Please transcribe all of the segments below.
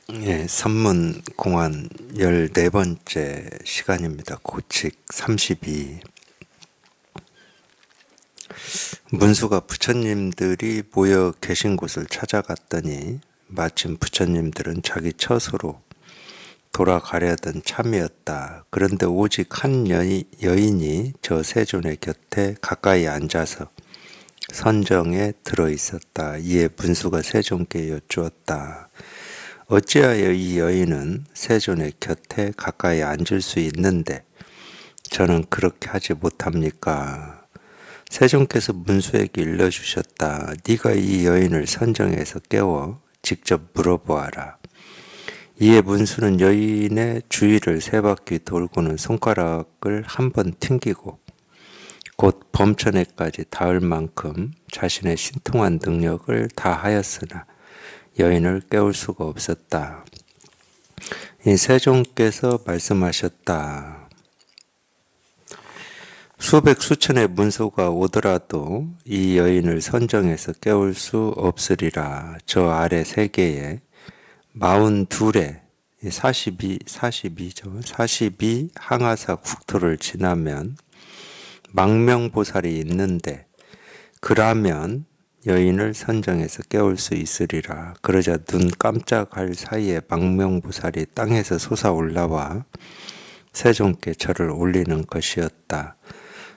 선문공안 14번째 시간입니다. 고칙 32. 문수가 부처님들이 모여 계신 곳을 찾아갔더니 마침 부처님들은 자기 처소로 돌아가려던 참이었다. 그런데 오직 한 여인이 저 세존의 곁에 가까이 앉아서 선정에 들어 있었다. 이에 문수가 세존께 여쭈었다. 어찌하여 이 여인은 세존의 곁에 가까이 앉을 수 있는데 저는 그렇게 하지 못합니까? 세존께서 문수에게 일러주셨다. 네가 이 여인을 선정해서 깨워 직접 물어보아라. 이에 문수는 여인의 주위를 세 바퀴 돌고는 손가락을 한 번 튕기고 곧 범천에까지 닿을 만큼 자신의 신통한 능력을 다하였으나 여인을 깨울 수가 없었다. 이 세존께서 말씀하셨다. 수백 수천의 문수가 오더라도 이 여인을 선정해서 깨울 수 없으리라. 저 아래 세계에 42의 42 항아사 국토를 지나면 망명보살이 있는데 그라면 여인을 선정해서 깨울 수 있으리라. 그러자 눈 깜짝할 사이에 망명보살이 땅에서 솟아올라와 세존께 절을 올리는 것이었다.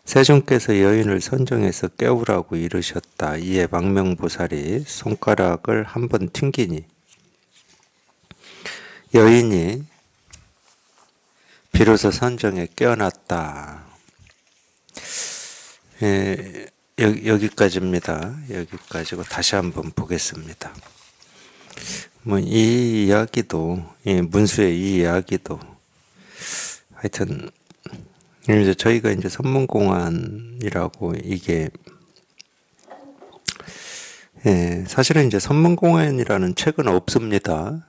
세존께서 여인을 선정해서 깨우라고 이르셨다. 이에 망명보살이 손가락을 한 번 튕기니 여인이 비로소 선정에 깨어났다. 여기까지입니다. 여기까지고 다시 한번 보겠습니다. 이 이야기도, 문수의 이 이야기도, 하여튼, 이제 저희가 이제 선문공안이라고 이게, 사실은 이제 선문공안이라는 책은 없습니다.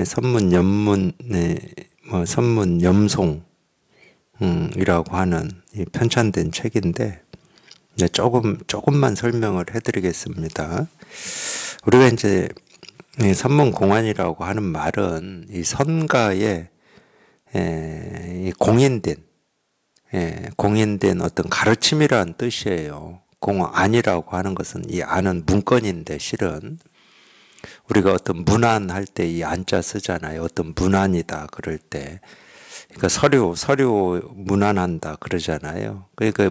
선문연문, 선문염송, 이라고 하는 이 편찬된 책인데, 조금만 설명을 해드리겠습니다. 우리가 이제 선문공안이라고 하는 말은 이 선가에 공인된 어떤 가르침이라는 뜻이에요. 공안이라고 하는 것은 이 안은 문건인데 실은 우리가 어떤 문안할 때 이 안자 쓰잖아요. 어떤 문안이다 그럴 때, 그러니까 서류 문안한다 그러잖아요. 그러니까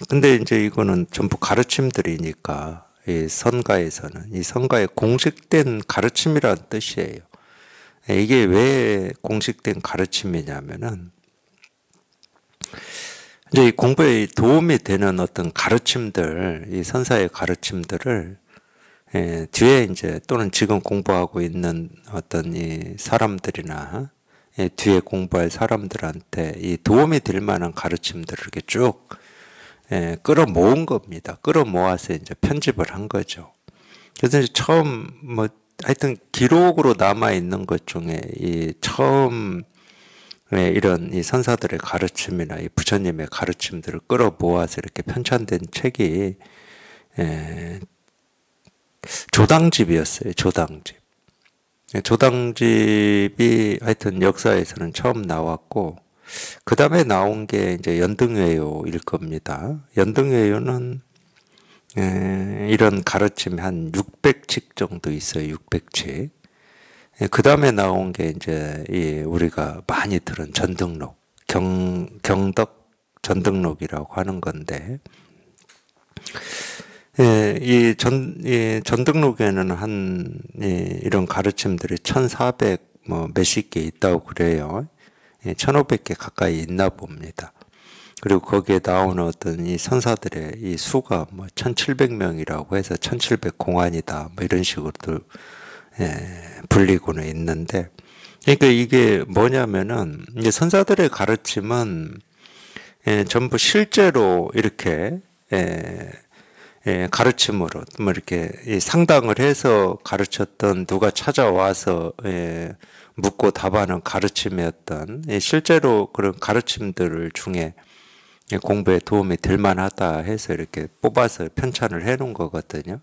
근데 이제 이거는 전부 가르침들이니까, 이 선가에서는, 이 선가의 공식된 가르침이라는 뜻이에요. 이게 왜 공식된 가르침이냐면은, 이제 이 공부에 도움이 되는 어떤 가르침들, 이 선사의 가르침들을, 뒤에 이제 또는 지금 공부하고 있는 어떤 이 사람들이나 뒤에 공부할 사람들한테 이 도움이 될 만한 가르침들을 이렇게 쭉 끌어모은 겁니다. 끌어모아서 이제 편집을 한 거죠. 그래서 이제 처음 하여튼 기록으로 남아 있는 것 중에 이 처음 이런 이 선사들의 가르침이나 이 부처님의 가르침들을 끌어모아서 이렇게 편찬된 책이 조당집이었어요. 조당집. 조당집이 하여튼 역사에서는 처음 나왔고, 그 다음에 나온 게 이제 연등회요일 겁니다. 연등회요는 이런 가르침이 한 600칙 정도 있어요. 600칙. 그 다음에 나온 게 이제 우리가 많이 들은 전등록, 경덕 전등록이라고 하는 건데, 이 전등록에는 이런 가르침들이 1400 몇십 개 있다고 그래요. 1500개 가까이 있나 봅니다. 그리고 거기에 나오는 어떤 이 선사들의 이 수가 1700명이라고 해서 1700 공안이다. 이런 식으로도 불리고는 있는데, 그러니까 이게 뭐냐면은 이제 선사들의 가르침은 전부 실제로 이렇게 가르침으로 이렇게 상담을 해서 가르쳤던, 누가 찾아와서 묻고 답하는 가르침이었던, 실제로 그런 가르침들을 중에 공부에 도움이 될 만하다 해서 이렇게 뽑아서 편찬을 해 놓은 거거든요.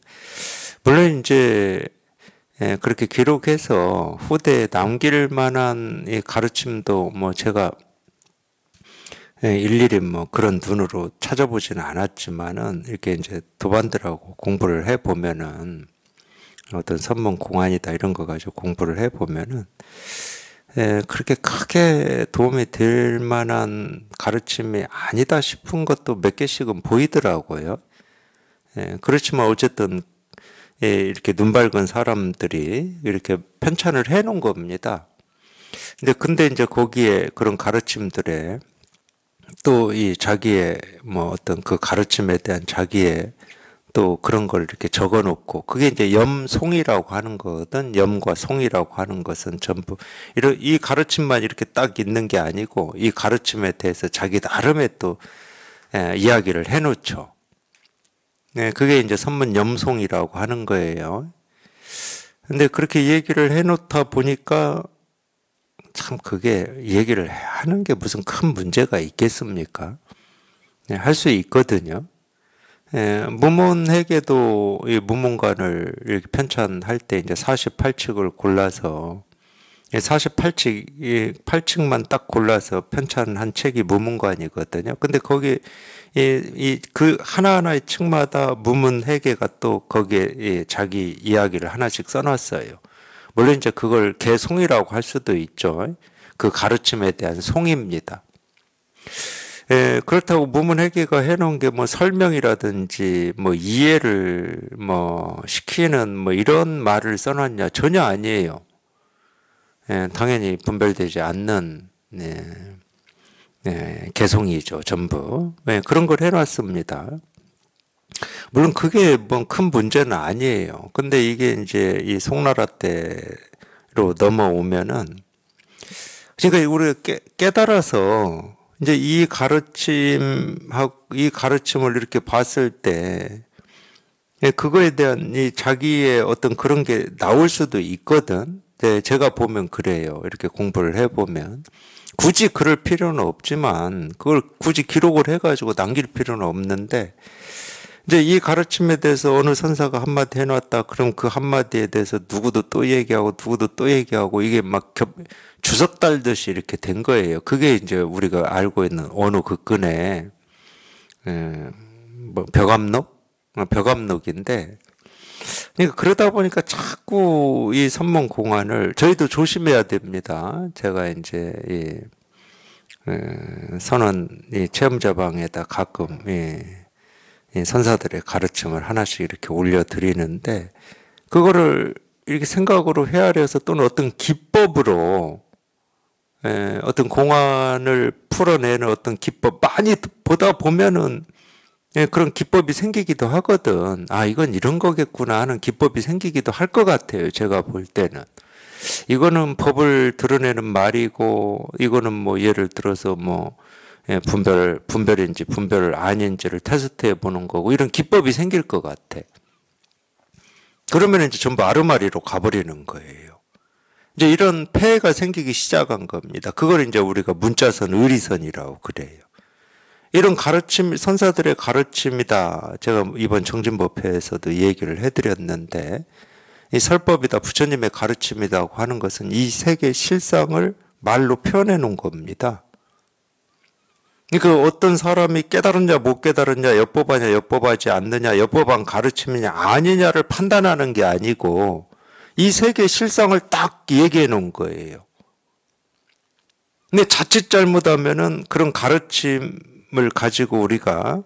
물론 이제 그렇게 기록해서 후대에 남길 만한 이 가르침도 뭐 제가 일일이 뭐 그런 눈으로 찾아보지는 않았지만은 이렇게 이제 도반들하고 공부를 해보면은 어떤 선문 공안이다 이런 거 가지고 공부를 해보면은 그렇게 크게 도움이 될 만한 가르침이 아니다 싶은 것도 몇 개씩은 보이더라고요. 그렇지만 어쨌든 이렇게 눈 밝은 사람들이 이렇게 편찬을 해 놓은 겁니다. 근데 이제 거기에 그런 가르침들에 또 이 자기의 뭐 어떤 그 가르침에 대한 자기의 또 그런 걸 이렇게 적어 놓고 그게 이제 염송이라고 하는 거거든. 염과 송이라고 하는 것은 전부 이 가르침만 이렇게 딱 있는 게 아니고 이 가르침에 대해서 자기 나름의 또 이야기를 해 놓죠. 그게 이제 선문 염송이라고 하는 거예요. 근데 그렇게 얘기를 해 놓다 보니까 참 그게 얘기를 하는 게 무슨 큰 문제가 있겠습니까? 할 수 있거든요. 무문회계도 이 무문관을 이렇게 편찬할 때 이제 48칙을 골라서 48칙, 8칙만 딱 골라서 편찬한 책이 무문관이거든요. 근데 거기 그 하나하나의 칙마다 무문회계가 또 거기에 자기 이야기를 하나씩 써놨어요. 물론 이제 그걸 개송이라고 할 수도 있죠. 그 가르침에 대한 송입니다. 그렇다고 무문회계가 해놓은 게 뭐 설명이라든지 뭐 이해를 뭐 시키는 뭐 이런 말을 써놨냐? 전혀 아니에요. 당연히 분별되지 않는 개송이죠, 전부. 그런 걸 해놨습니다. 물론 그게 뭐 큰 문제는 아니에요. 근데 이게 이제 이 송나라 때로 넘어오면은 그러니까 우리가 깨달아서 이제 이 가르침을 이렇게 봤을 때 그거에 대한 이 자기의 어떤 그런 게 나올 수도 있거든. 제가 보면 그래요. 이렇게 공부를 해보면. 굳이 그럴 필요는 없지만 그걸 굳이 기록을 해가지고 남길 필요는 없는데 이제 이 가르침에 대해서 어느 선사가 한마디 해놨다. 그럼 그 한마디에 대해서 누구도 또 얘기하고 누구도 또 얘기하고 이게 막 주석 달듯이 이렇게 된 거예요. 그게 이제 우리가 알고 있는 어느 극근의 뭐 벽암록인데 그러니까 그러다 보니까 자꾸 이 선문공안을 저희도 조심해야 됩니다. 제가 이제 이 선원 이 체험자방에다 가끔 이 선사들의 가르침을 하나씩 이렇게 올려드리는데 그거를 이렇게 생각으로 헤아려서 또는 어떤 기법으로 어떤 공안을 풀어내는 어떤 기법 많이 보다 보면은 그런 기법이 생기기도 하거든. 아, 이건 이런 거겠구나 하는 기법이 생기기도 할 것 같아요. 제가 볼 때는. 이거는 법을 드러내는 말이고, 이거는 뭐 예를 들어서 뭐, 분별인지 분별 아닌지를 테스트해 보는 거고, 이런 기법이 생길 것 같아. 그러면 이제 전부 아르마리로 가버리는 거예요. 이제 이런 폐해가 생기기 시작한 겁니다. 그걸 이제 우리가 문자선, 의리선이라고 그래요. 이런 가르침, 선사들의 가르침이다. 제가 이번 정진법회에서도 얘기를 해드렸는데, 이 설법이다, 부처님의 가르침이라고 하는 것은 이 세계 실상을 말로 표현해 놓은 겁니다. 그러니까 어떤 사람이 깨달았냐, 못 깨달았냐, 엽법하냐, 엽법하지 않느냐, 엽법한 가르침이냐, 아니냐를 판단하는 게 아니고, 이 세계 실상을 딱 얘기해 놓은 거예요. 근데 자칫 잘못하면은 그런 가르침을 가지고 우리가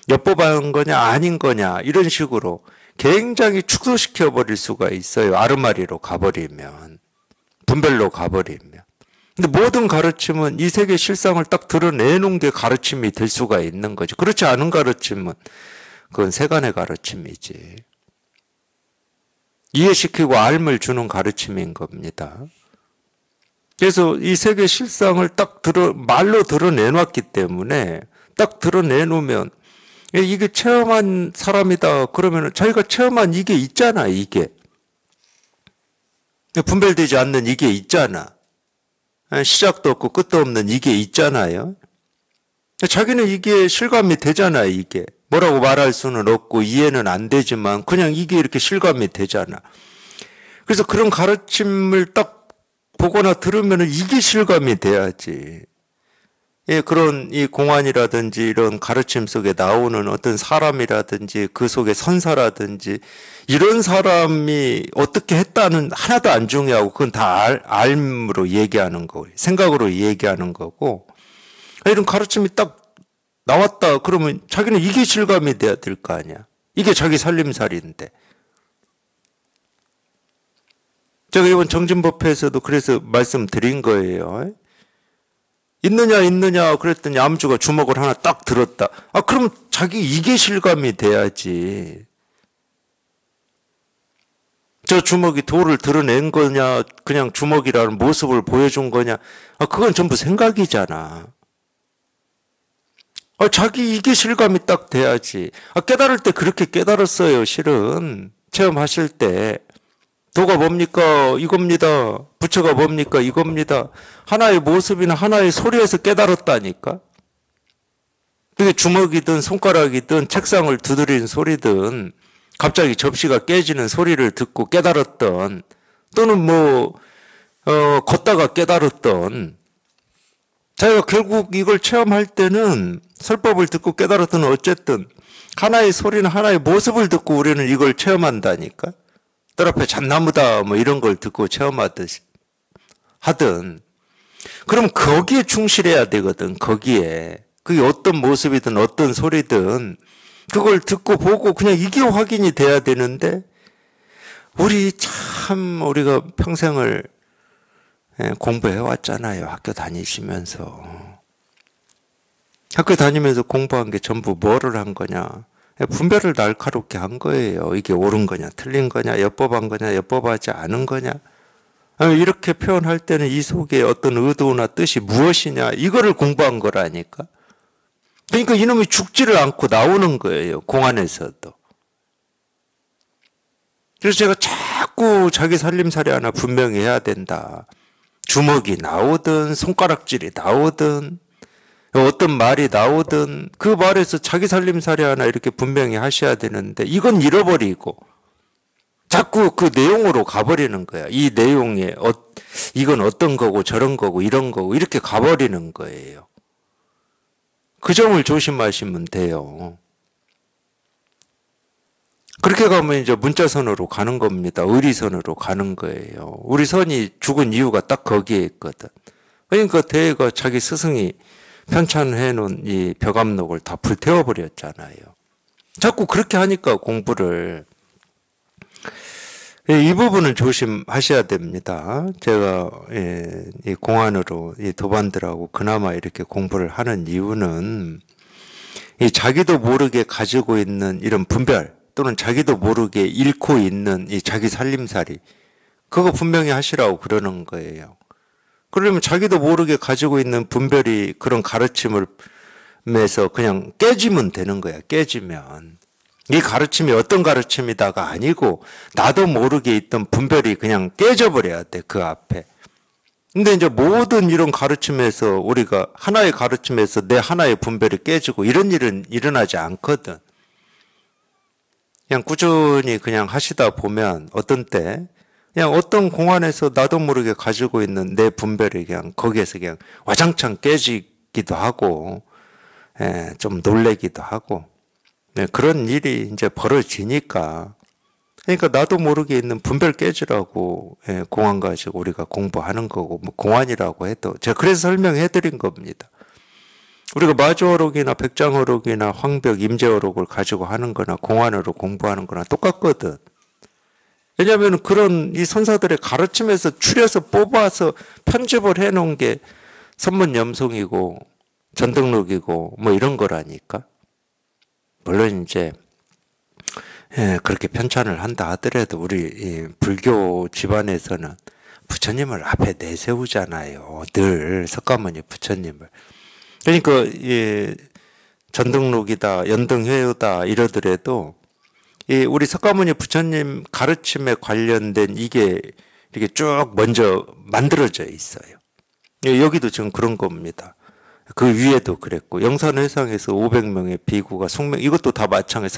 엽법한 거냐, 아닌 거냐, 이런 식으로 굉장히 축소시켜 버릴 수가 있어요. 아르마리로 가버리면. 분별로 가버리면. 근데 모든 가르침은 이 세계 실상을 딱 드러내놓은 게 가르침이 될 수가 있는 거지. 그렇지 않은 가르침은 그건 세간의 가르침이지. 이해시키고 알을 주는 가르침인 겁니다. 그래서 이 세계 실상을 딱 말로 드러내놨기 때문에 딱 드러내놓으면 이게 체험한 사람이다. 그러면 자기가 체험한 이게 있잖아, 이게. 분별되지 않는 이게 있잖아. 시작도 없고 끝도 없는 이게 있잖아요. 자기는 이게 실감이 되잖아, 이게. 뭐라고 말할 수는 없고 이해는 안 되지만 그냥 이게 이렇게 실감이 되잖아. 그래서 그런 가르침을 딱 보거나 들으면 이게 실감이 돼야지. 예, 그런 이 공안이라든지 이런 가르침 속에 나오는 어떤 사람이라든지 그 속에 선사라든지 이런 사람이 어떻게 했다는 하나도 안 중요하고 그건 다 알므로 얘기하는 거고 생각으로 얘기하는 거고 이런 가르침이 딱 나왔다 그러면 자기는 이게 실감이 돼야 될 거 아니야. 이게 자기 살림살이인데. 제가 이번 정진법회에서도 그래서 말씀드린 거예요. 있느냐 그랬더니 암주가 주먹을 하나 딱 들었다. 아 그러면 자기 이게 실감이 돼야지. 저 주먹이 돌을 드러낸 거냐 그냥 주먹이라는 모습을 보여준 거냐. 아 그건 전부 생각이잖아. 아 자기 이게 실감이 딱 돼야지. 아 깨달을 때 그렇게 깨달았어요. 실은 체험하실 때. 도가 뭡니까? 이겁니다. 부처가 뭡니까? 이겁니다. 하나의 모습이나 하나의 소리에서 깨달았다니까. 그게 주먹이든 손가락이든 책상을 두드리는 소리든 갑자기 접시가 깨지는 소리를 듣고 깨달았던 또는 걷다가 깨달았던 자기가 결국 이걸 체험할 때는 설법을 듣고 깨달았던 어쨌든 하나의 소리나 하나의 모습을 듣고 우리는 이걸 체험한다니까. 뜰 앞에 잣나무다 뭐 이런 걸 듣고 체험하듯이 하든 그럼 거기에 충실해야 되거든. 거기에 그게 어떤 모습이든 어떤 소리든 그걸 듣고 보고 그냥 이게 확인이 돼야 되는데 우리가 평생을 공부해 왔잖아요. 학교 다니시면서 공부한 게 전부 뭐를 한 거냐. 분별을 날카롭게 한 거예요. 이게 옳은 거냐, 틀린 거냐, 엽법한 거냐, 엽법하지 않은 거냐. 이렇게 표현할 때는 이 속에 어떤 의도나 뜻이 무엇이냐, 이거를 공부한 거라니까. 그러니까 이놈이 죽지를 않고 나오는 거예요. 공안에서도. 그래서 제가 자꾸 자기 살림살이 하나 분명히 해야 된다. 주먹이 나오든 손가락질이 나오든 어떤 말이 나오든 그 말에서 자기 살림살이 하나 이렇게 분명히 하셔야 되는데 이건 잃어버리고 자꾸 그 내용으로 가버리는 거야. 이 내용에 이건 어떤 거고 저런 거고 이런 거고 이렇게 가버리는 거예요. 그 점을 조심하시면 돼요. 그렇게 가면 이제 문자선으로 가는 겁니다. 의리선으로 가는 거예요. 우리 선이 죽은 이유가 딱 거기에 있거든. 그러니까 대가 자기 스승이 편찬해 놓은 이 벽암록을 다 불태워버렸잖아요. 자꾸 그렇게 하니까 공부를. 이 부분은 조심하셔야 됩니다. 제가 이 공안으로 이 도반들하고 그나마 이렇게 공부를 하는 이유는 이 자기도 모르게 가지고 있는 이런 분별 또는 자기도 모르게 잃고 있는 이 자기 살림살이 그거 분명히 하시라고 그러는 거예요. 그러면 자기도 모르게 가지고 있는 분별이 그런 가르침을 에서 그냥 깨지면 되는 거야. 깨지면. 이 가르침이 어떤 가르침이다가 아니고 나도 모르게 있던 분별이 그냥 깨져버려야 돼. 그 앞에. 근데 이제 모든 이런 가르침에서 우리가 하나의 가르침에서 내 하나의 분별이 깨지고 이런 일은 일어나지 않거든. 그냥 꾸준히 그냥 하시다 보면 어떤 때 그냥 어떤 공안에서 나도 모르게 가지고 있는 내 분별이 그냥 거기에서 그냥 와장창 깨지기도 하고, 좀 놀래기도 하고, 그런 일이 이제 벌어지니까, 그러니까 나도 모르게 있는 분별 깨지라고 공안 가지고 우리가 공부하는 거고, 뭐 공안이라고 해도 제가 그래서 설명해 드린 겁니다. 우리가 마주어록이나 백장어록이나 황벽, 임재어록을 가지고 하는 거나 공안으로 공부하는 거나 똑같거든. 왜냐하면 그런 이 선사들의 가르침에서 추려서 뽑아서 편집을 해놓은 게 선문염송이고 전등록이고 뭐 이런 거라니까. 물론 이제 그렇게 편찬을 한다 하더라도 우리 이 불교 집안에서는 부처님을 앞에 내세우잖아요. 늘 석가모니 부처님을. 그러니까 전등록이다, 연등회유다 이러더라도 우리 석가모니 부처님 가르침에 관련된 이게 이렇게 쭉 먼저 만들어져 있어요. 여기도 지금 그런 겁니다. 그 위에도 그랬고 영산회상에서 500명의 비구가 숙명 이것도 다 마찬가지.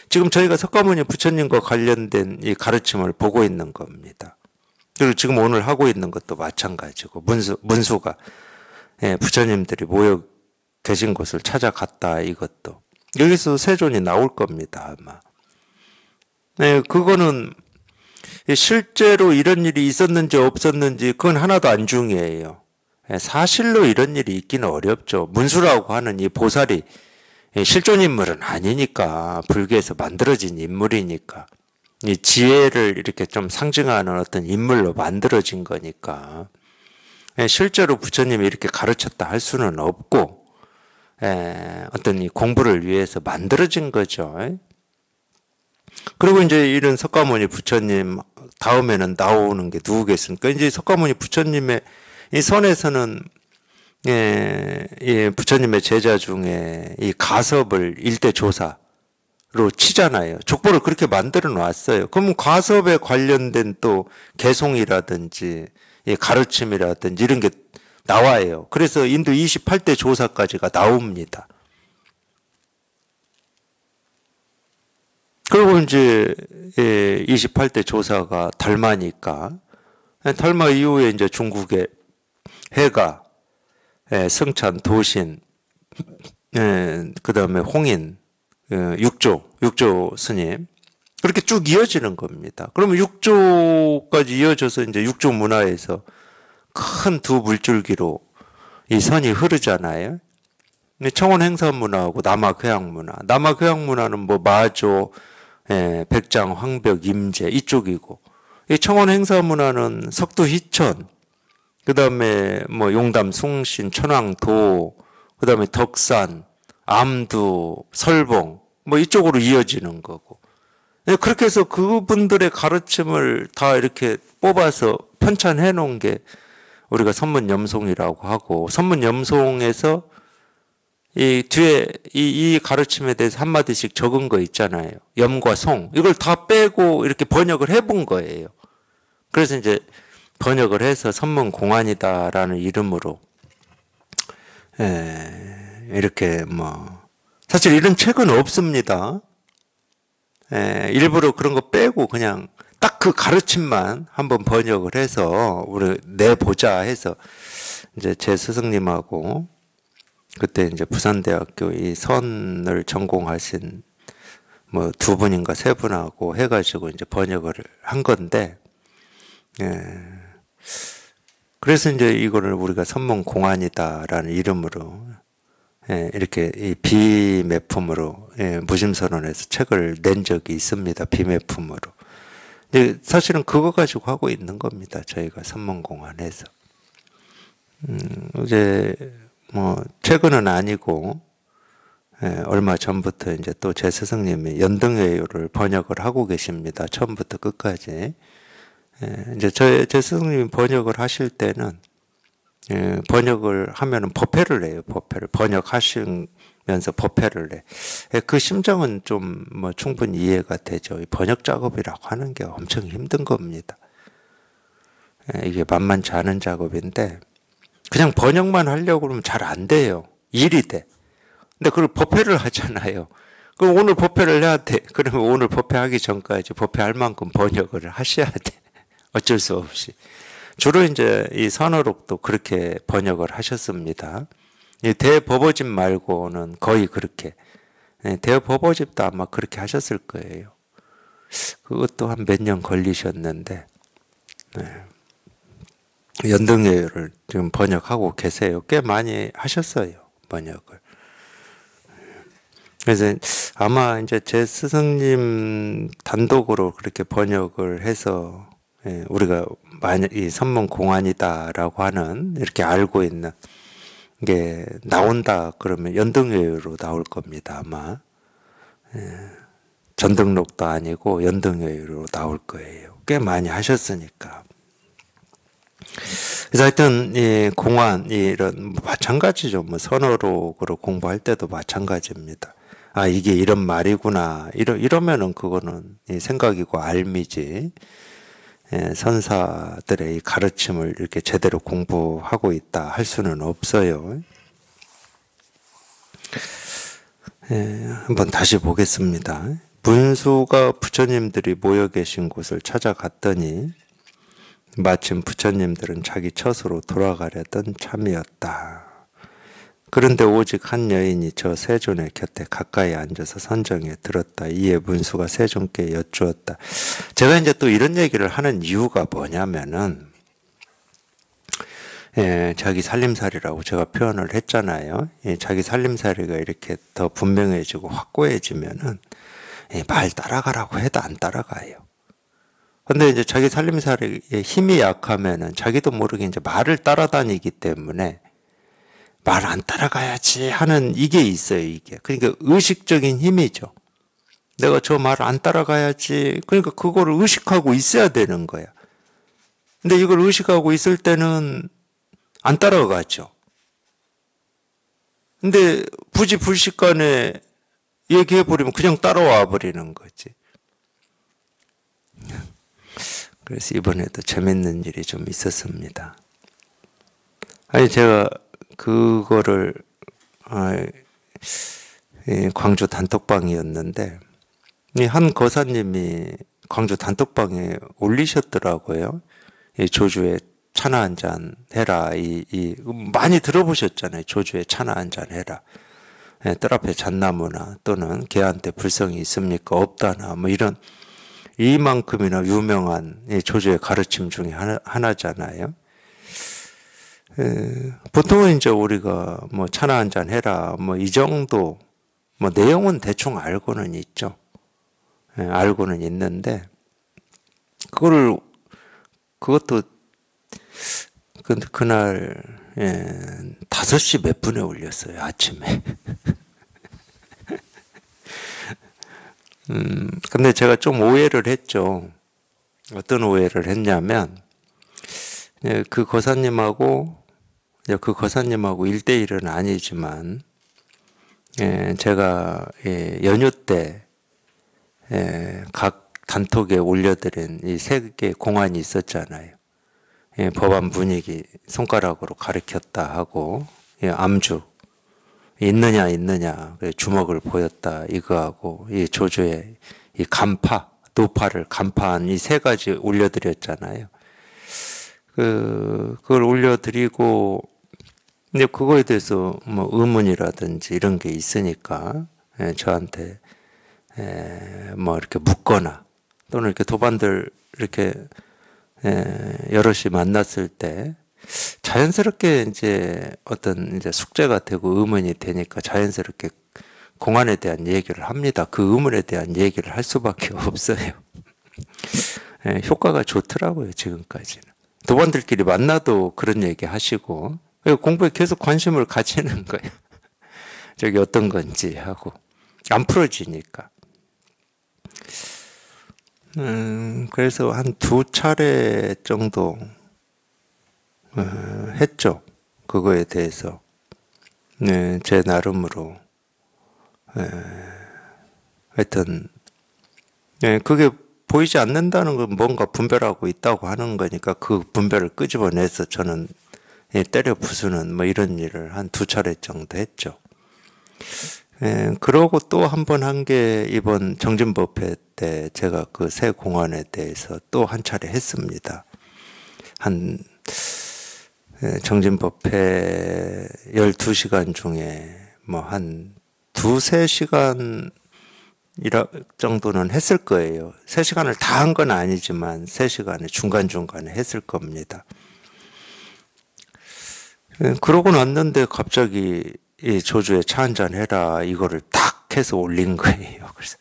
지금 저희가 석가모니 부처님과 관련된 이 가르침을 보고 있는 겁니다. 그리고 지금 오늘 하고 있는 것도 마찬가지고 문수가 예, 부처님들이 모여 계신 곳을 찾아갔다 이것도 여기서 세존이 나올 겁니다 아마. 예, 그거는 실제로 이런 일이 있었는지 없었는지 그건 하나도 안 중요해요. 사실로 이런 일이 있기는 어렵죠. 문수라고 하는 이 보살이 실존 인물은 아니니까 불교에서 만들어진 인물이니까 이 지혜를 이렇게 좀 상징하는 어떤 인물로 만들어진 거니까 실제로 부처님이 이렇게 가르쳤다 할 수는 없고 어떤 이 공부를 위해서 만들어진 거죠. 그리고 이제 이런 석가모니 부처님 다음에는 나오는 게 누구겠습니까? 이제 석가모니 부처님의 이 선에서는 부처님의 제자 중에 이 가섭을 일대 조사로 치잖아요. 족보를 그렇게 만들어 놨어요. 그러면 가섭에 관련된 또 개송이라든지 가르침이라든지 이런 게 나와요. 그래서 인도 28대 조사까지가 나옵니다. 그리고 이제 28대 조사가 덜마니까 덜마 이후에 이제 중국의 해가, 성찬, 도신, 그 다음에 홍인, 육조 스님 그렇게 쭉 이어지는 겁니다. 그러면 육조까지 이어져서 이제 육조 문화에서 큰 두 물줄기로 이 선이 흐르잖아요. 청원 행사 문화하고 남학 회양 문화. 남학 회양 문화는 뭐 마조, 백장, 황벽, 임제 이쪽이고 이 청원 행사 문화는 석두, 희천, 그 다음에 뭐 용담, 숭신, 천왕도, 그 다음에 덕산, 암두, 설봉 뭐 이쪽으로 이어지는 거고 그렇게 해서 그분들의 가르침을 다 이렇게 뽑아서 편찬해 놓은 게 우리가 선문염송이라고 하고 선문염송에서 이 뒤에 이 가르침에 대해서 한마디씩 적은 거 있잖아요. 염과 송 이걸 다 빼고 이렇게 번역을 해본 거예요. 그래서 이제 번역을 해서 선문공안이다라는 이름으로 이렇게 뭐 사실 이런 책은 없습니다. 일부러 그런 거 빼고 그냥 딱 그 가르침만 한번 번역을 해서 우리 내보자 해서 이제 제 스승님하고 그때 이제 부산대학교 이 선을 전공하신 뭐 두 분인가 세 분하고 해가지고 이제 번역을 한 건데, 그래서 이제 이거를 우리가 선문공안이다라는 이름으로 이렇게 이 비매품으로 무심선언에서 책을 낸 적이 있습니다. 비매품으로. 사실은 그거 가지고 하고 있는 겁니다. 저희가 선문공안에서. 이제 뭐 최근은 아니고 얼마 전부터 이제 또 제 스승님이 연등회요를 번역을 하고 계십니다. 처음부터 끝까지. 이제 제 스승님이 번역을 하실 때는 번역을 하면은 법회를 해요. 법회를 번역하시면서 법회를 해. 그 심정은 좀 뭐 충분히 이해가 되죠. 번역 작업이라고 하는 게 엄청 힘든 겁니다. 이게 만만치 않은 작업인데 그냥 번역만 하려고 그러면 잘 안 돼요. 일이 돼. 근데 그걸 법회를 하잖아요. 그럼 오늘 법회를 해야 돼. 그러면 오늘 법회하기 전까지 법회할 만큼 번역을 하셔야 돼. 어쩔 수 없이. 주로 이제 이 선어록도 그렇게 번역을 하셨습니다. 이 대법어집 말고는 거의 그렇게. 대법어집도 아마 그렇게 하셨을 거예요. 그것도 한 몇 년 걸리셨는데, 연등회를 지금 번역하고 계세요. 꽤 많이 하셨어요. 번역을. 그래서 아마 이제 제 스승님 단독으로 그렇게 번역을 해서 우리가 만약 이 선문공안이다라고 하는 이렇게 알고 있는 게 나온다 그러면 연등회로 나올 겁니다. 아마 전등록도 아니고 연등회로 나올 거예요. 꽤 많이 하셨으니까. 그래서 하여튼 이 공안 이런 마찬가지죠. 뭐 선어록으로 공부할 때도 마찬가지입니다. 아 이게 이런 말이구나 이러면은 그거는 생각이고 알미지. 선사들의 이 가르침을 이렇게 제대로 공부하고 있다 할 수는 없어요. 한번 다시 보겠습니다. 문수가 부처님들이 모여 계신 곳을 찾아갔더니 마침 부처님들은 자기 처소로 돌아가려던 참이었다. 그런데 오직 한 여인이 저 세존의 곁에 가까이 앉아서 선정에 들었다. 이에 문수가 세존께 여쭈었다. 제가 이제 또 이런 얘기를 하는 이유가 뭐냐면은, 자기 살림살이라고 제가 표현을 했잖아요. 자기 살림살이가 이렇게 더 분명해지고 확고해지면은, 말 따라가라고 해도 안 따라가요. 근데 이제 자기 살림살이의 힘이 약하면은 자기도 모르게 이제 말을 따라다니기 때문에 말 안 따라가야지 하는 이게 있어요, 이게. 그러니까 의식적인 힘이죠. 내가 저 말 안 따라가야지. 그러니까 그거를 의식하고 있어야 되는 거야. 근데 이걸 의식하고 있을 때는 안 따라가죠. 근데 부지불식간에 얘기해버리면 그냥 따라와 버리는 거지. 그래서 이번에도 재밌는 일이 좀 있었습니다. 아니, 제가 그거를, 광주 단톡방이었는데, 한 거사님이 광주 단톡방에 올리셨더라고요. 이 조주에 차나 한잔 해라. 많이 들어보셨잖아요. 조주에 차나 한잔 해라. 뜰 앞에 잣나무나 또는 개한테 불성이 있습니까? 없다나, 뭐 이런, 이만큼이나 유명한 조주의 가르침 중에 하나잖아요. 보통은 이제 우리가 뭐 차나 한잔 해라, 뭐 이 정도, 뭐 내용은 대충 알고는 있죠. 알고는 있는데, 그것도, 그날, 5시 몇 분에 올렸어요, 아침에. 근데 제가 좀 오해를 했죠. 어떤 오해를 했냐면, 그 거사님하고 1대1은 아니지만, 제가 연휴 때 각 단톡에 올려드린 이 3개 공안이 있었잖아요. 법안 분위기 손가락으로 가리켰다 하고, 암주 있느냐 주먹을 보였다 이거하고, 이 조조의 이 간파 노파를 간파한 이 3가지 올려드렸잖아요. 그걸 올려드리고, 근데 그거에 대해서 뭐 의문이라든지 이런 게 있으니까 저한테 뭐 이렇게 묻거나 또는 이렇게 도반들 이렇게 여럿이 만났을 때 자연스럽게 이제 어떤 이제 숙제가 되고 의문이 되니까 자연스럽게 공안에 대한 얘기를 합니다. 그 의문에 대한 얘기를 할 수밖에 없어요. 효과가 좋더라고요, 지금까지는. 도반들끼리 만나도 그런 얘기 하시고, 공부에 계속 관심을 가지는 거예요. 저기 어떤 건지 하고. 안 풀어지니까. 그래서 한 2차례 정도 했죠. 그거에 대해서. 제 나름으로. 하여튼, 그게 보이지 않는다는 건 뭔가 분별하고 있다고 하는 거니까 그 분별을 끄집어내서 저는 때려 부수는 뭐 이런 일을 한 2차례 정도 했죠. 그러고 또 한 번 한 게 이번 정진법회 때 제가 그 새 공안에 대해서 또 한 차례 했습니다. 정진법회 12시간 중에 뭐 한 2-3시간 정도는 했을 거예요. 3시간을 다 한 건 아니지만 3시간에 중간중간에 했을 겁니다. 그러고 났는데 갑자기 이 조주에 차 한잔 해라 이거를 딱 해서 올린 거예요. 그래서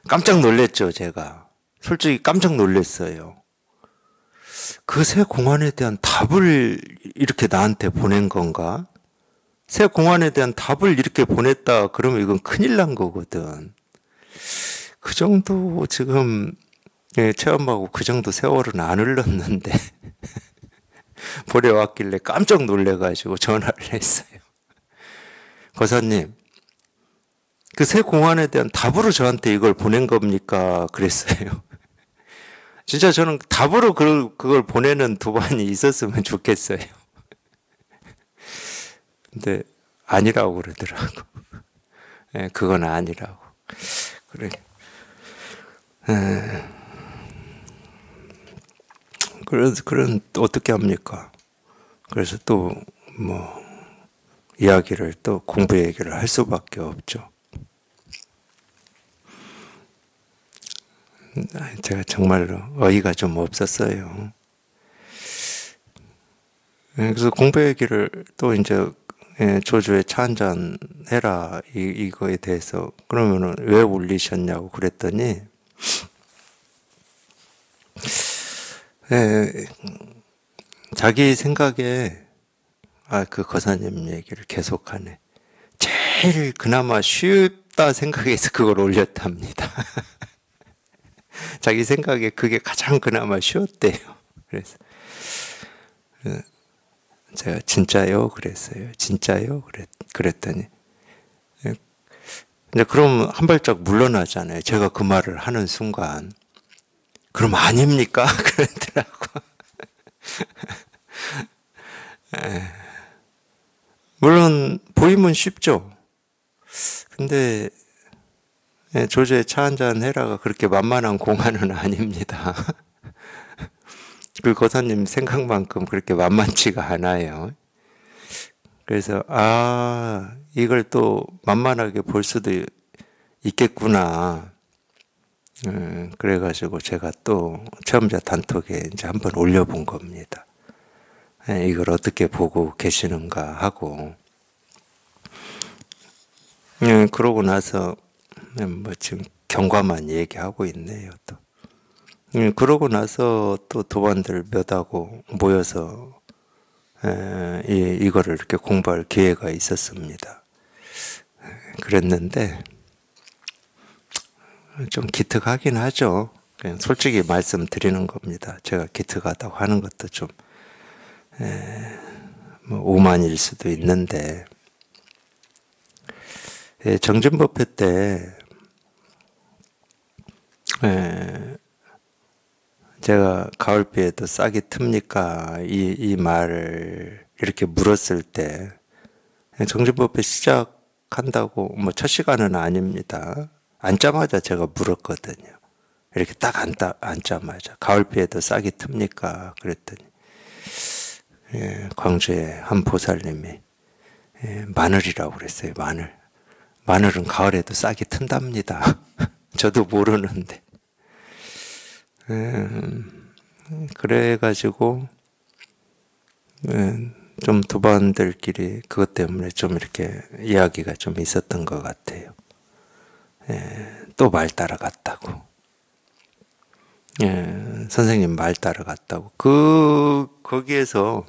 깜짝 놀랐죠, 제가. 솔직히 깜짝 놀랐어요. 그 새 공안에 대한 답을 이렇게 나한테 보낸 건가? 새 공안에 대한 답을 이렇게 보냈다 그러면 이건 큰일 난 거거든. 그 정도 지금 체험하고 그 정도 세월은 안 흘렀는데 보내왔길래 깜짝 놀래가지고 전화를 했어요. 거사님, 그 새 공안에 대한 답으로 저한테 이걸 보낸 겁니까? 그랬어요. 진짜 저는 답으로 그걸 보내는 도반이 있었으면 좋겠어요. 근데 아니라고 그러더라고. 예, 그건 아니라고. 그래. 예. 그런 어떻게 합니까? 그래서 또 뭐 이야기를 또 공부 얘기를 할 수밖에 없죠. 제가 정말로 어이가 좀 없었어요. 그래서 공부 얘기를 또 이제 조주에 차 한잔 해라 이거에 대해서 그러면은 왜 울리셨냐고 그랬더니 자기 생각에 그 거사님 얘기를 계속하네. 제일 그나마 쉽다 생각해서 그걸 올렸답니다. 자기 생각에 그게 가장 그나마 쉬웠대요. 그래서 제가 진짜요? 그랬어요. 진짜요? 그랬더니 이제 그럼 한 발짝 물러나잖아요. 제가 그 말을 하는 순간 그럼 아닙니까? 그러더라고. 물론 보이면 쉽죠. 근데 조조의 차 한잔 해라가 그렇게 만만한 공안은 아닙니다. 그 거사님 생각만큼 그렇게 만만치가 않아요. 그래서 이걸 또 만만하게 볼 수도 있겠구나. 그래가지고 제가 또 체험자 단톡에 이제 한번 올려본 겁니다. 이걸 어떻게 보고 계시는가 하고. 그러고 나서 뭐 지금 경과만 얘기하고 있네요. 또. 그러고 나서 또 도반들 몇하고 모여서 이거를 이렇게 공부할 기회가 있었습니다. 그랬는데 좀 기특하긴 하죠. 그냥 솔직히 말씀드리는 겁니다. 제가 기특하다고 하는 것도 좀 뭐 오만일 수도 있는데 정진법회 때 제가 가을비에도 싹이 틉니까? 이 말을 이렇게 물었을 때 정진법회 시작한다고 뭐 첫 시간은 아닙니다. 앉자마자 제가 물었거든요. 이렇게 딱 앉자마자 가을비에도 싹이 틉니까? 그랬더니 광주의 한 보살님이 마늘이라고 그랬어요. 마늘은 가을에도 싹이 튼답니다. 저도 모르는데. 그래가지고 좀 도반들끼리 그것 때문에 좀 이렇게 이야기가 좀 있었던 것 같아요. 또 말 따라갔다고. 선생님 말 따라갔다고. 거기에서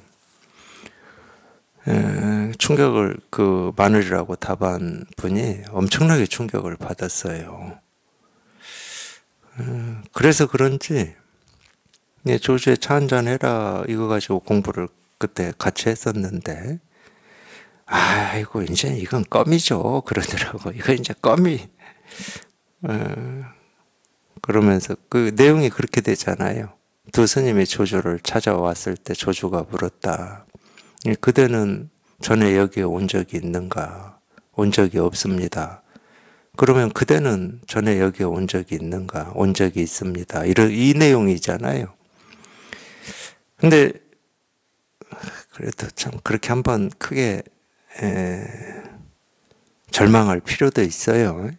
충격을 그 마늘이라고 답한 분이 엄청나게 충격을 받았어요. 그래서 그런지 조주에 차 한잔 해라 이거 가지고 공부를 그때 같이 했었는데 아이고 이제 이건 껌이죠 그러더라고. 이거 이제 껌이 그러면서 그 내용이 그렇게 되잖아요. 두 스님이 조주를 찾아왔을 때 조주가 물었다. 그대는 전에 여기에 온 적이 있는가? 온 적이 없습니다. 그러면 그대는 전에 여기에 온 적이 있는가? 온 적이 있습니다. 이 내용이잖아요. 근데 그래도 참 그렇게 한번 크게 절망할 필요도 있어요.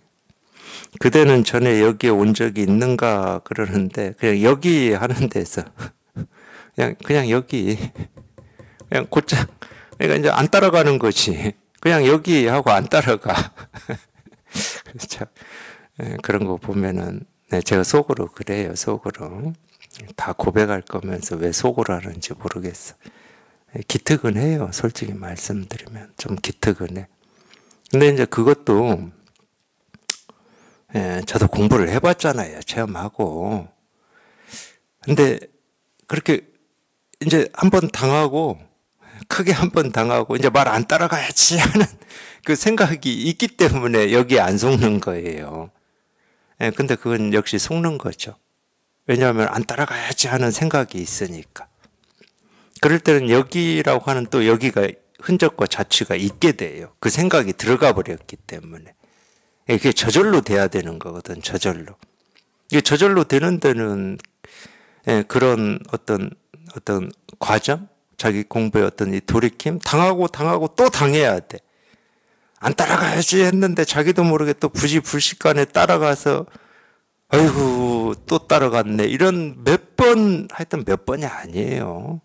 그대는 전에 여기에 온 적이 있는가 그러는데 그냥 여기 하는 데서 그냥 여기 그냥 곧장 그러니까 이제 안 따라가는 거지. 그냥 여기 하고 안 따라가. 그래서 참 그런 거 보면은 제가 속으로 그래요. 속으로 다 고백할 거면서 왜 속으로 하는지 모르겠어. 기특은 해요. 솔직히 말씀드리면 좀 기특은 해. 근데 이제 그것도 저도 공부를 해봤잖아요. 체험하고. 근데 그렇게 이제 한번 당하고 크게 한번 당하고 이제 말 안 따라가야지 하는 그 생각이 있기 때문에 여기에 안 속는 거예요. 근데 그건 역시 속는 거죠. 왜냐하면 안 따라가야지 하는 생각이 있으니까. 그럴 때는 여기라고 하는 또 여기가 흔적과 자취가 있게 돼요. 그 생각이 들어가 버렸기 때문에. 이게 저절로 돼야 되는 거거든, 저절로. 이게 저절로 되는 데는 그런 어떤 과정, 자기 공부의 어떤 이 돌이킴, 당하고 또 당해야 돼. 안 따라가야지 했는데 자기도 모르게 또 부지불식간에 따라가서 아이고 또 따라갔네. 이런 하여튼 몇 번이 아니에요.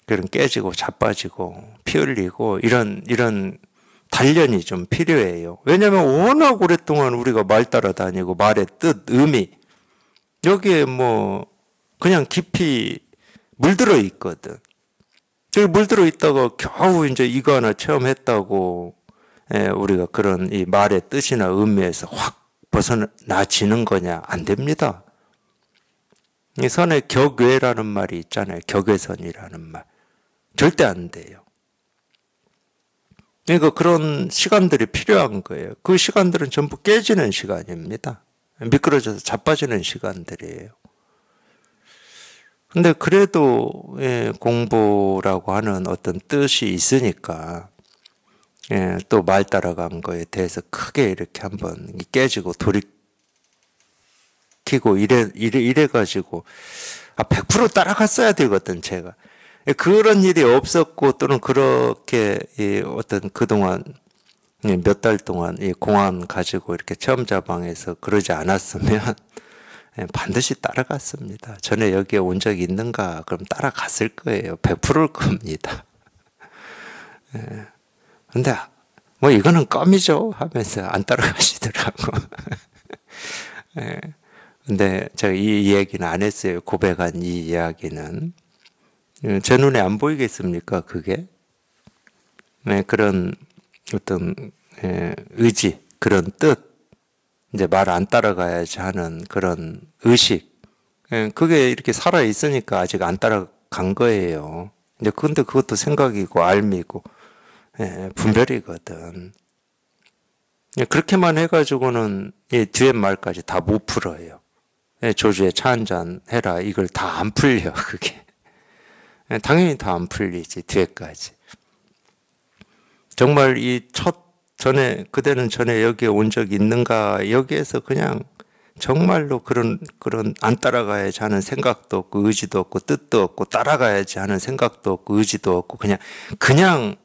그런 깨지고 자빠지고 피 흘리고 이런 단련이 좀 필요해요. 왜냐하면 워낙 오랫동안 우리가 말 따라다니고 말의 뜻, 의미 여기에 뭐 그냥 깊이 물들어 있거든. 여기 물들어 있다가 겨우 이제 이거 하나 체험했다고 우리가 그런 이 말의 뜻이나 의미에서 확 벗어나지는 거냐? 안 됩니다. 이 선의 격외라는 말이 있잖아요. 격외선이라는 말. 절대 안 돼요. 그러니까 그런 시간들이 필요한 거예요. 그 시간들은 전부 깨지는 시간입니다. 미끄러져서 자빠지는 시간들이에요. 근데 그래도 공부라고 하는 어떤 뜻이 있으니까 또 말 따라간 거에 대해서 크게 이렇게 한번 깨지고 돌이키고 이래가지고 100% 따라갔어야 되거든 제가. 그런 일이 없었고 또는 그렇게 어떤 그동안 몇 달 동안 이 공안 가지고 이렇게 체험자방에서 그러지 않았으면 반드시 따라갔습니다. 전에 여기에 온 적이 있는가? 그럼 따라갔을 거예요. 100%일 겁니다. 근데 뭐 이거는 껌이죠 하면서 안 따라가시더라고. 근데 제가 이 얘기는 안 했어요. 고백한 이 이야기는. 제 눈에 안 보이겠습니까? 그게? 그런 어떤 의지, 그런 뜻, 이제 말 안 따라가야지 하는 그런 의식, 그게 이렇게 살아 있으니까 아직 안 따라간 거예요. 이제 근데 그것도 생각이고 알미고 분별이거든. 그렇게만 해가지고는 이 뒤에 말까지 다 못 풀어요. 조주에 차 한잔 해라 이걸 다 안 풀려 그게. 당연히 다 안 풀리지 뒤에까지. 정말 그대는 전에 여기에 온 적 있는가? 여기에서 그냥 정말로 그런 안 따라가야지 하는 생각도 없고 의지도 없고 뜻도 없고 따라가야지 하는 생각도 없고 의지도 없고 그냥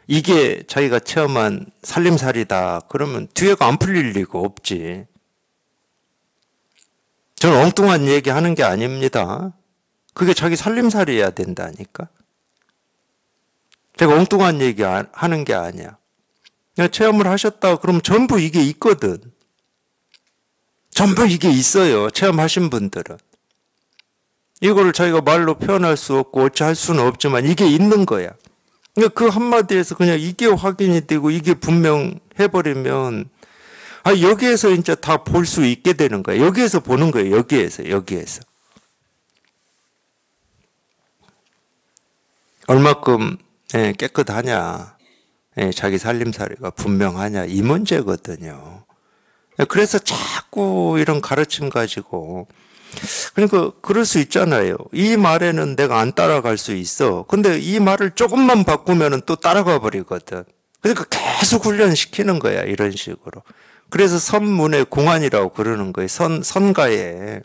이게 자기가 체험한 살림살이다. 그러면 뒤에가 안 풀릴 리가 없지. 저는 엉뚱한 얘기 하는 게 아닙니다. 그게 자기 살림살이여야 된다니까. 제가 엉뚱한 얘기 하는 게 아니야. 체험을 하셨다 그러면 전부 이게 있거든. 전부 이게 있어요. 체험하신 분들은. 이거를 자기가 말로 표현할 수 없고 어찌할 수는 없지만 이게 있는 거야. 그러니까 그 한마디에서 그냥 이게 확인이 되고 이게 분명해버리면 여기에서 이제 다 볼 수 있게 되는 거야. 여기에서 보는 거예요. 여기에서. 얼마큼 깨끗하냐, 자기 살림살이가 분명하냐 이 문제거든요. 그래서 자꾸 이런 가르침 가지고 그러니까 그럴 수 있잖아요. 이 말에는 내가 안 따라갈 수 있어. 근데 이 말을 조금만 바꾸면 또 따라가 버리거든. 그러니까 계속 훈련시키는 거야 이런 식으로. 그래서 선문의 공안이라고 그러는 거예요. 선가에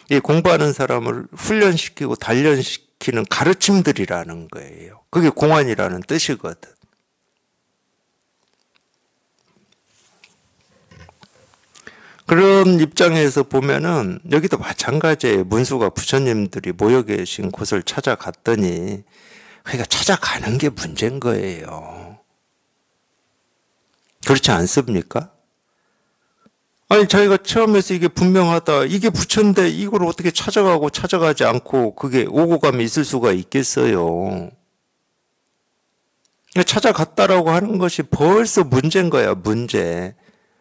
이 공부하는 사람을 훈련시키고 단련시키는 가르침들이라는 거예요. 그게 공안이라는 뜻이거든. 그런 입장에서 보면은 여기도 마찬가지예요. 문수가 부처님들이 모여 계신 곳을 찾아갔더니 그러니까 찾아가는 게 문제인 거예요. 그렇지 않습니까? 아니 자기가 체험해서 이게 분명하다. 이게 부처인데 이걸 어떻게 찾아가지 않고 그게 오고 가면 있을 수가 있겠어요. 찾아갔다라고 하는 것이 벌써 문제인 거야, 문제.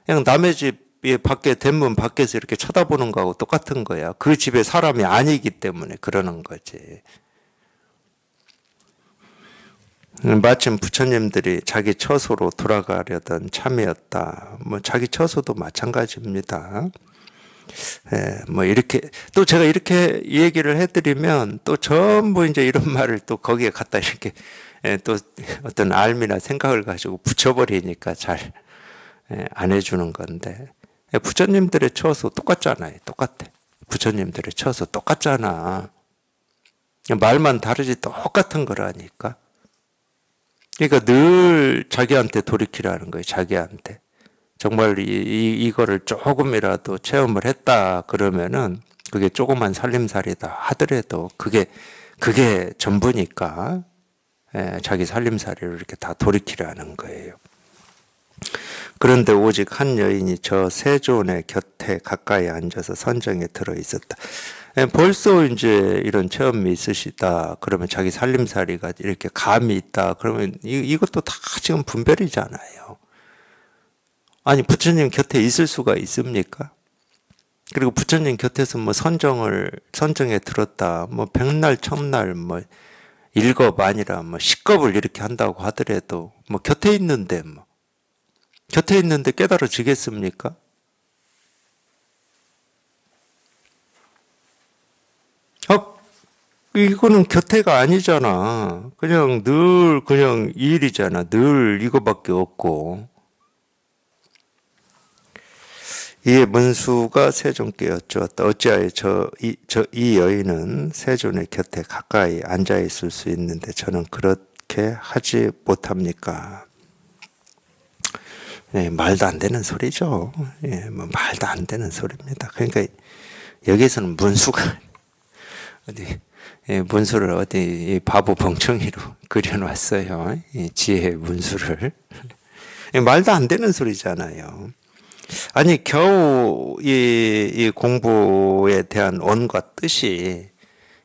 그냥 남의 집 밖에 대문 밖에서 이렇게 쳐다보는 거하고 똑같은 거야. 그 집에 사람이 아니기 때문에 그러는 거지. 마침 부처님들이 자기 처소로 돌아가려던 참이었다. 뭐 자기 처소도 마찬가지입니다. 뭐 이렇게 또 제가 이렇게 얘기를 해드리면 또 전부 이제 이런 말을 또 거기에 갖다 이렇게 또 어떤 알미나 생각을 가지고 붙여버리니까 잘 안 해주는 건데, 부처님들의 처소 똑같잖아요. 똑같아. 부처님들의 처소 똑같잖아. 말만 다르지 똑같은 거라니까. 그러니까 늘 자기한테 돌이키라는 거예요. 자기한테. 정말 이거를 조금이라도 체험을 했다 그러면은 그게 조그만 살림살이다 하더라도 그게 전부니까 자기 살림살이를 이렇게 다 돌이키라는 거예요. 그런데 오직 한 여인이 저 세존의 곁에 가까이 앉아서 선정에 들어 있었다. 벌써 이제 이런 체험이 있으시다. 그러면 자기 살림살이가 이렇게 감이 있다. 그러면 이것도 다 지금 분별이잖아요. 아니, 부처님 곁에 있을 수가 있습니까? 그리고 부처님 곁에서 뭐 선정에 들었다. 뭐 백날, 천날, 뭐 일겁 아니라 뭐 십겁을 이렇게 한다고 하더라도 뭐 곁에 있는데 깨달아지겠습니까? 이거는 곁에가 아니잖아. 그냥 늘 그냥 이 일이잖아. 늘 이거밖에 없고. 이에 문수가 세존께 여쭈었다. 어찌하여 이 여인은 세존의 곁에 가까이 앉아 있을 수 있는데 저는 그렇게 하지 못합니까? 말도 안 되는 소리죠. 뭐 말도 안 되는 소리입니다. 그러니까 여기서는 문수가 문수를 어디 바보 멍청이로 그려놨어요. 지혜의 문수를. 말도 안 되는 소리잖아요. 아니, 겨우 이 공부에 대한 원과 뜻이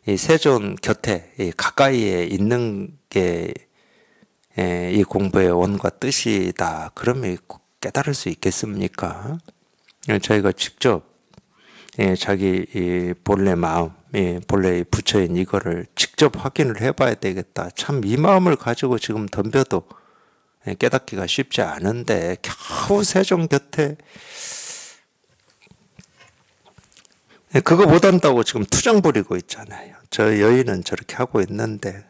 이 세존 곁에 가까이에 있는 게 이 공부의 원과 뜻이다. 그러면 깨달을 수 있겠습니까? 저희가 직접 자기 이 본래 마음, 본래 부처인 이거를 직접 확인을 해봐야 되겠다. 참 이 마음을 가지고 지금 덤벼도 깨닫기가 쉽지 않은데 겨우 세존 곁에 그거 못한다고 지금 투정 부리고 있잖아요. 저 여인은 저렇게 하고 있는데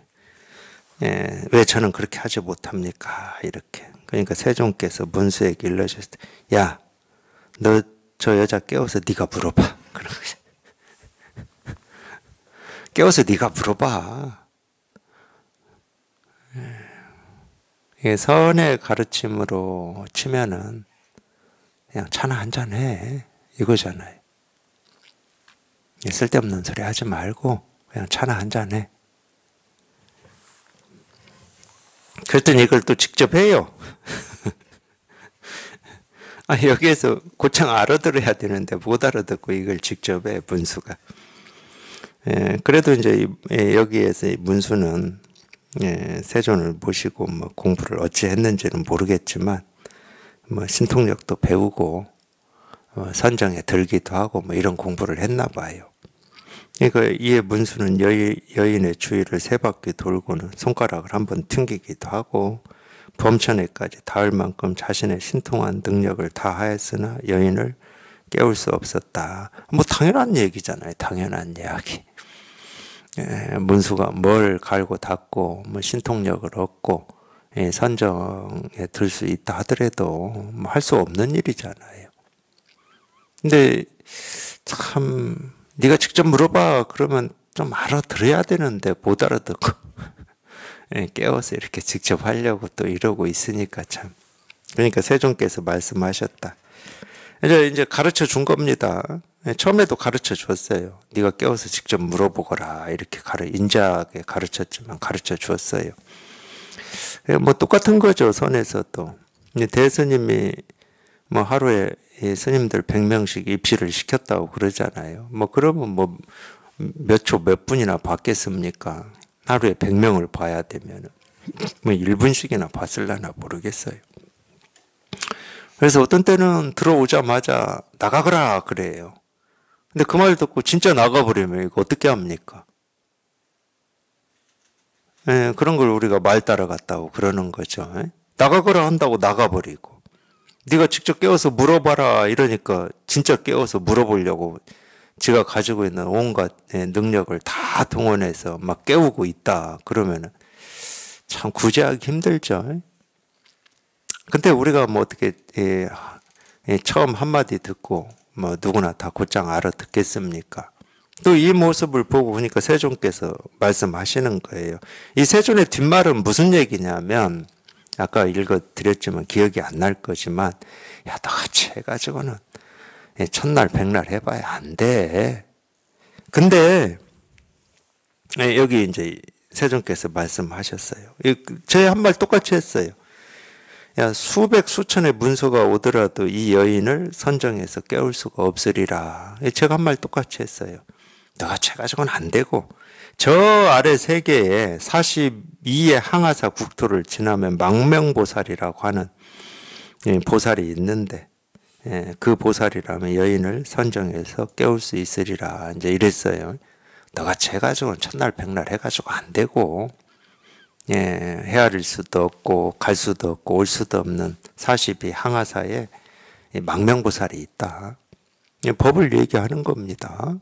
왜 저는 그렇게 하지 못합니까? 이렇게. 그러니까 세존께서 문수에게 일러주셨을 때, 야, 너 저 여자 깨워서 네가 물어봐. 그런 거죠. 깨워서 네가 물어봐. 선의 가르침으로 치면은 그냥 차나 한잔 해. 이거잖아요. 쓸데없는 소리 하지 말고 그냥 차나 한잔 해. 그랬더니 이걸 또 직접 해요. 여기에서 고창 알아들어야 되는데 못 알아듣고 이걸 직접 해, 문수가. 그래도 이제 여기에서 문수는 세존을 모시고 뭐 공부를 어찌 했는지는 모르겠지만 뭐 신통력도 배우고 선정에 들기도 하고 뭐 이런 공부를 했나 봐요. 그러니까 이에 문수는 여인의 주위를 세 바퀴 돌고는 손가락을 한번 튕기기도 하고 범천에까지 닿을 만큼 자신의 신통한 능력을 다하였으나 여인을 깨울 수 없었다. 뭐 당연한 얘기잖아요. 당연한 이야기. 문수가 뭘 갈고 닦고 뭐 신통력을 얻고 선정에 들 수 있다 하더라도 뭐 할 수 없는 일이잖아요. 근데 참 네가 직접 물어봐 그러면 좀 알아들어야 되는데 못 알아듣고 깨워서 이렇게 직접 하려고 또 이러고 있으니까 참. 그러니까 세존께서 말씀하셨다. 이제 가르쳐 준 겁니다. 처음에도 가르쳐 줬어요. 네가 깨워서 직접 물어보거라. 이렇게 인자하게 가르쳤지만 가르쳐 주었어요. 뭐 똑같은 거죠. 선에서도. 대스님이 뭐 하루에 스님들 100명씩 입시를 시켰다고 그러잖아요. 뭐 그러면 뭐 몇 초 몇 분이나 받겠습니까? 하루에 100명을 봐야 되면 뭐 1분씩이나 봤을라나 모르겠어요. 그래서 어떤 때는 들어오자마자 나가거라 그래요. 근데 그 말 듣고 진짜 나가버리면 이거 어떻게 합니까? 그런 걸 우리가 말 따라갔다고 그러는 거죠. 나가거라 한다고 나가버리고 네가 직접 깨워서 물어봐라 이러니까 진짜 깨워서 물어보려고 지가 가지고 있는 온갖 능력을 다 동원해서 막 깨우고 있다. 그러면은 참 구제하기 힘들죠. 근데 우리가 뭐 어떻게 처음 한마디 듣고 뭐 누구나 다 곧장 알아듣겠습니까? 또 이 모습을 보고 보니까 세존께서 말씀하시는 거예요. 이 세존의 뒷말은 무슨 얘기냐면 아까 읽어드렸지만 기억이 안 날 거지만 야 너같이 해가지고는 첫날 백날 해봐야 안 돼. 근데 여기 이제 세존께서 말씀하셨어요. 저희 한 말 똑같이 했어요. 야 수백 수천의 문서가 오더라도 이 여인을 선정해서 깨울 수가 없으리라. 제가 한 말 똑같이 했어요. 너같이 해가지고는 안 되고 저 아래 세계에 42의 항아사 국토를 지나면 망명보살이라고 하는 보살이 있는데 그 보살이라면 여인을 선정해서 깨울 수 있으리라. 이제 이랬어요. 너같이 해가지고는 첫날 백날 해가지고 안 되고 헤아릴 수도 없고 갈 수도 없고 올 수도 없는 42 항아사에 망명보살이 있다. 법을 얘기하는 겁니다.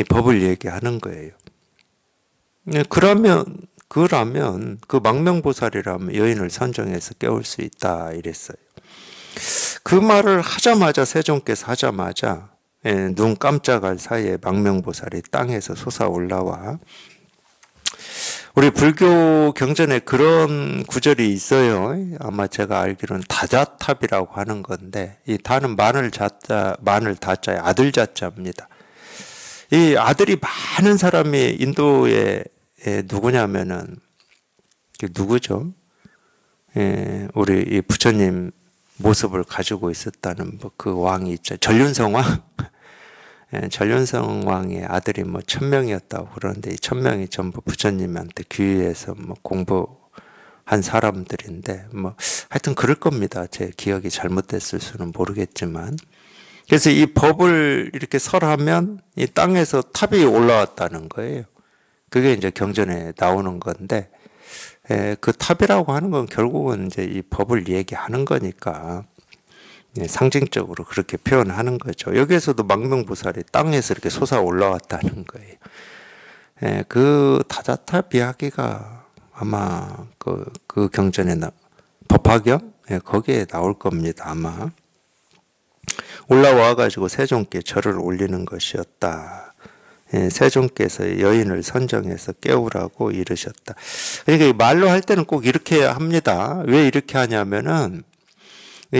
법을 얘기하는 거예요. 그러면 그 망명보살이라면 여인을 선정해서 깨울 수 있다 이랬어요. 그 말을 하자마자 세존께서 하자마자 눈 깜짝할 사이에 망명보살이 땅에서 솟아 올라와 우리 불교 경전에 그런 구절이 있어요. 아마 제가 알기로는 다자탑이라고 하는 건데 이 다는 마늘 다자의 아들 자자입니다. 이 아들이 많은 사람이 인도에 누구냐면은 누구죠? 우리 이 부처님 모습을 가지고 있었다는 그 왕이 있죠. 전륜성 왕. 전륜성 왕의 아들이 뭐 1000명이었다고 그러는데 이 1000명이 전부 부처님한테 귀의해서 뭐 공부한 사람들인데 뭐 하여튼 그럴 겁니다. 제 기억이 잘못됐을 수는 모르겠지만. 그래서 이 법을 이렇게 설하면 이 땅에서 탑이 올라왔다는 거예요. 그게 이제 경전에 나오는 건데, 그 탑이라고 하는 건 결국은 이제 이 법을 얘기하는 거니까, 상징적으로 그렇게 표현하는 거죠. 여기에서도 망명보살이 땅에서 이렇게 솟아 올라왔다는 거예요. 그 다자탑 이야기가 아마 그 경전에 법화경? 거기에 나올 겁니다, 아마. 올라와가지고 세존께 절을 올리는 것이었다. 세존께서 여인을 선정해서 깨우라고 이르셨다. 그러니까 말로 할 때는 꼭 이렇게 합니다. 왜 이렇게 하냐면은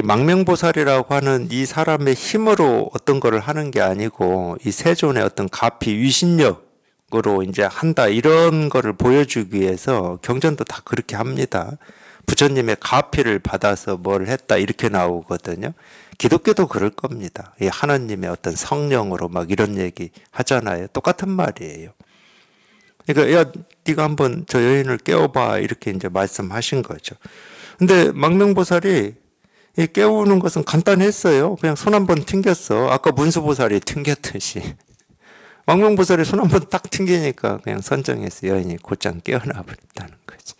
망명보살이라고 하는 이 사람의 힘으로 어떤 거를 하는 게 아니고 이 세존의 어떤 가피 위신력으로 이제 한다 이런 거를 보여주기 위해서 경전도 다 그렇게 합니다. 부처님의 가피를 받아서 뭘 했다 이렇게 나오거든요. 기독교도 그럴 겁니다. 이 하나님의 어떤 성령으로 막 이런 얘기 하잖아요. 똑같은 말이에요. 그러니까 야 네가 한번 저 여인을 깨워봐 이렇게 이제 말씀하신 거죠. 근데 망명보살이 이 깨우는 것은 간단했어요. 그냥 손 한번 튕겼어. 아까 문수보살이 튕겼듯이. 망명보살이 손 한번 딱 튕기니까 그냥 선정해서 여인이 곧장 깨어나 버렸다는 거지.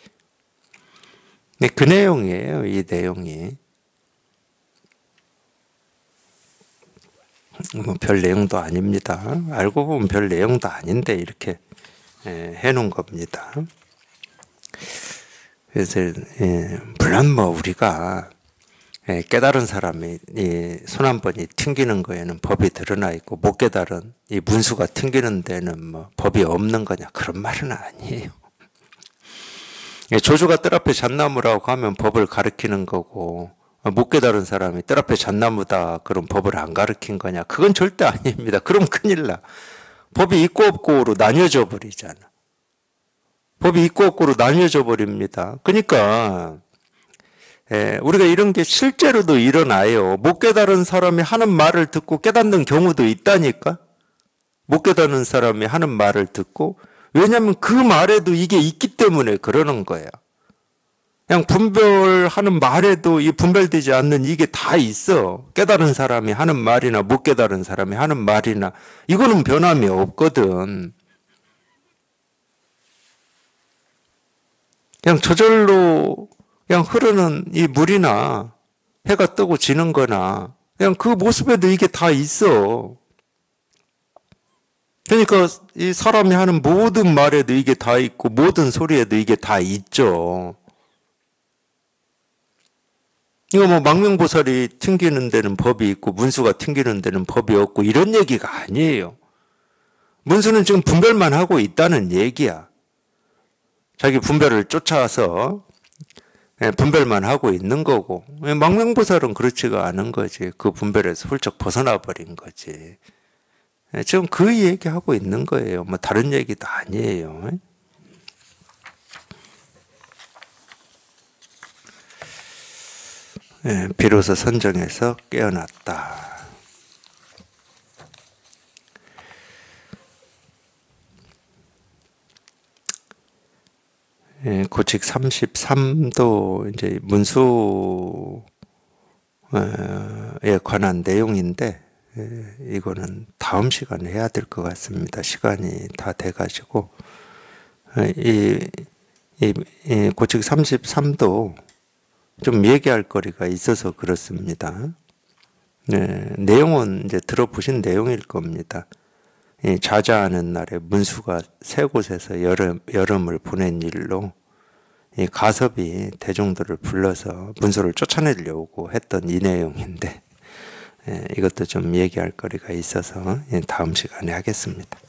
그 내용이에요. 이 내용이. 뭐 별 내용도 아닙니다. 알고 보면 별 내용도 아닌데 이렇게 해놓은 겁니다. 그래서 물론 뭐 우리가 깨달은 사람이 손 한 번이 튕기는 거에는 법이 드러나 있고 못 깨달은 이 문수가 튕기는 데는 뭐 법이 없는 거냐 그런 말은 아니에요. 조주가 뜰 앞에 잣나무라고 하면 법을 가르치는 거고 못 깨달은 사람이 뜰 앞에 잣나무다 그럼 법을 안 가르친 거냐 그건 절대 아닙니다. 그럼 큰일 나. 법이 있고 없고로 나뉘어져 버리잖아. 법이 있고 없고로 나뉘어져 버립니다. 그러니까 우리가 이런 게 실제로도 일어나요. 못 깨달은 사람이 하는 말을 듣고 깨닫는 경우도 있다니까. 못 깨닫는 사람이 하는 말을 듣고 왜냐하면 그 말에도 이게 있기 때문에 그러는 거야. 그냥 분별하는 말에도 이 분별되지 않는 이게 다 있어. 깨달은 사람이 하는 말이나 못 깨달은 사람이 하는 말이나 이거는 변함이 없거든. 그냥 저절로 그냥 흐르는 이 물이나 해가 뜨고 지는 거나 그냥 그 모습에도 이게 다 있어. 그러니까 이 사람이 하는 모든 말에도 이게 다 있고 모든 소리에도 이게 다 있죠. 이거 뭐 망명보살이 튕기는 데는 법이 있고 문수가 튕기는 데는 법이 없고 이런 얘기가 아니에요. 문수는 지금 분별만 하고 있다는 얘기야. 자기 분별을 쫓아서 분별만 하고 있는 거고, 망명보살은 그렇지가 않은 거지. 그 분별에서 훌쩍 벗어나 버린 거지. 지금 그 얘기하고 있는 거예요. 뭐 다른 얘기도 아니에요. 비로소 선정에서 깨어났다. 고칙 33도 이제 문수에 관한 내용인데, 이거는 다음 시간에 해야 될 것 같습니다. 시간이 다 돼가지고 이 고칙 33도 좀 얘기할 거리가 있어서 그렇습니다. 내용은 이제 들어보신 내용일 겁니다. 자자하는 날에 문수가 세 곳에서 여름을 보낸 일로 이 가섭이 대중들을 불러서 문수를 쫓아내려고 했던 이 내용인데, 이것도 좀 얘기할 거리가 있어서 다음 시간에 하겠습니다.